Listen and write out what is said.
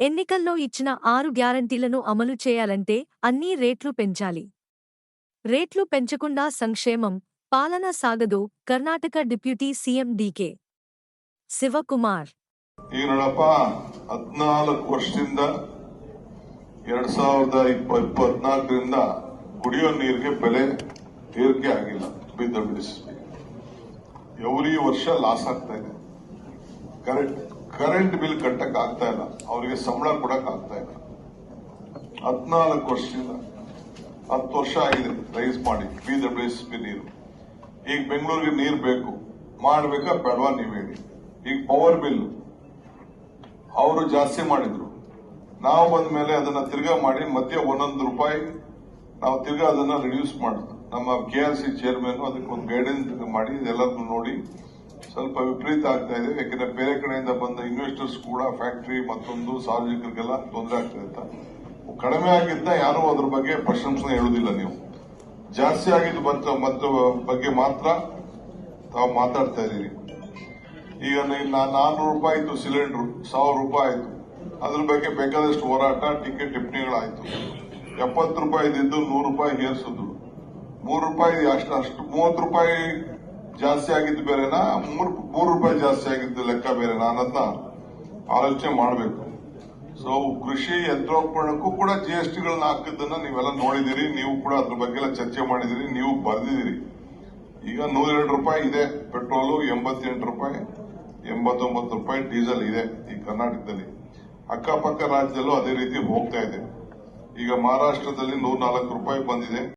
ఎన్నికల్లో ఇచ్చిన 6 గ్యారంటీలను అమలు చేయాలంటే అన్నీ రేట్లు పెంచాలి. రేట్లు పెంచకుండా సంక్షేమం, పాలన సాగదు. Karnataka deputy CM DK Shivakumar. ಈಗ ನೋಡಪ್ಪ 14 ವರ್ಷದಿಂದ 2024ರಿಂದ ಕುಡಿಯೋ ನೀರಿಗೆ ಬೆಲೆ ಏರಿಕೆ ಆಗಿಲ್ಲ. ಎವ್ರಿ ವರ್ಷ ಲಾಸ್ ಆಗ್ತಾ ಇದೆ. ಕರೆಂಟ್ ಬಿಲ್ ಕಟ್ಟಕ್ ಆಗ್ತಾ ಇಲ್ಲ, ಅವರಿಗೆ ಸಂಬಳ ಕೊಡಕ್ ಆಗ್ತಾ ಇಲ್ಲ. 14 ವರ್ಷದಿಂದ 10 ವರ್ಷ ಆಗಿದೆ ರೈಸ್ ಮಾಡಿ BWSP ನೀರು. ಈಗ ಬೆಂಗಳೂರಿಗೆ ನೀರು ಬೇಕು, ಮಾಡ್ಬೇಕಾ ಬೇಡವಾ ನೀವ್ ಹೇಳಿ. ಈಗ ಪವರ್ ಬಿಲ್ ಅವರು ಜಾಸ್ತಿ ಮಾಡಿದ್ರು, ನಾವು ಬಂದ ಮೇಲೆ ಅದನ್ನ ತಿರ್ಗಾ ಮಾಡಿ ಮಧ್ಯ 1 ರೂಪಾಯಿ ನಾವು ತಿರ್ಗಾ ಅದನ್ನ ರಿಡ್ಯೂಸ್ ಮಾಡಿದ್ರು. ನಮ್ಮ KRC ಚೇರ್ಮನ್ ಅದಕ್ಕೆ ಒಂದು ಗೈಡೆನ್ಸ್ ಮಾಡಿ ಇದೆಲ್ಲರನ್ನು ನೋಡಿ ಸ್ವಲ್ಪ ವಿಪರೀತ ಆಗ್ತಾ ಇದೆ. ಯಾಕಂದ್ರೆ ಬೇರೆ ಕಡೆಯಿಂದ ಬಂದ ಇನ್ವೆಸ್ಟರ್ಸ್ ಕೂಡ ಫ್ಯಾಕ್ಟರಿ ಮತ್ತೊಂದು ಸಾರ್ವಜನಿಕರಿಗೆಲ್ಲ ತೊಂದರೆ ಆಗ್ತದೆ ಅಂತ. ಕಡಿಮೆ ಆಗಿದ್ದ ಯಾರು ಅದ್ರ ಬಗ್ಗೆ ಪ್ರಶಂಸನೆ ಹೇಳುದಿಲ್ಲ. ನೀವು ಜಾಸ್ತಿ ಆಗಿದ್ದು ಬಗ್ಗೆ ಮಾತ್ರ ತಾವು ಮಾತಾಡ್ತಾ ಇದೀರಿ. ಈಗ 400 ರೂಪಾಯಿ ಇತ್ತು ಸಿಲಿಂಡರ್, 1000 ರೂಪಾಯಿ ಆಯ್ತು. ಅದ್ರ ಬಗ್ಗೆ ಬೇಕಾದಷ್ಟು ಹೋರಾಟ, ಟಿಕೆಟ್ ಟಿಪ್ಪಣಿಗಳಾಯ್ತು. 70 ರೂಪಾಯಿ ಇದ್ದು 100 ರೂಪಾಯಿ ಏರಿಸಿದ್ರು. 3 ರೂಪಾಯಿ ಅಷ್ಟು 30 ರೂಪಾಯಿ ಜಾಸ್ತಿ ಆಗಿದ್ದು ಬೇರೆನಾ, 3 ರೂಪಾಯಿ ಜಾಸ್ತಿ ಆಗಿದ್ದು ಲೆಕ್ಕ ಬೇರೆನಾ ಅನ್ನೋದನ್ನ ಆಲೋಚನೆ ಮಾಡಬೇಕು. ಸೊ ಕೃಷಿ ಯಂತ್ರೋಪಕರಣಕ್ಕೂ ಕೂಡ GSTಗಳನ್ನ ಹಾಕಿದ್ದನ್ನ ನೀವೆಲ್ಲ ನೋಡಿದಿರಿ. ನೀವು ಕೂಡ ಅದ್ರ ಬಗ್ಗೆ ಎಲ್ಲ ಚರ್ಚೆ ಮಾಡಿದಿರಿ, ನೀವು ಬರೆದಿದ್ದೀರಿ. ಈಗ 102 ರೂಪಾಯಿ ಇದೆ ಪೆಟ್ರೋಲು, 88 ರೂಪಾಯಿ, 89 ರೂಪಾಯಿ ಡೀಸೆಲ್ ಇದೆ ಈ ಕರ್ನಾಟಕದಲ್ಲಿ. ಅಕ್ಕಪಕ್ಕ ರಾಜ್ಯದಲ್ಲೂ ಅದೇ ರೀತಿ ಹೋಗ್ತಾ ಇದೆ. ಈಗ ಮಹಾರಾಷ್ಟ್ರದಲ್ಲಿ 104 ರೂಪಾಯಿ ಬಂದಿದೆ.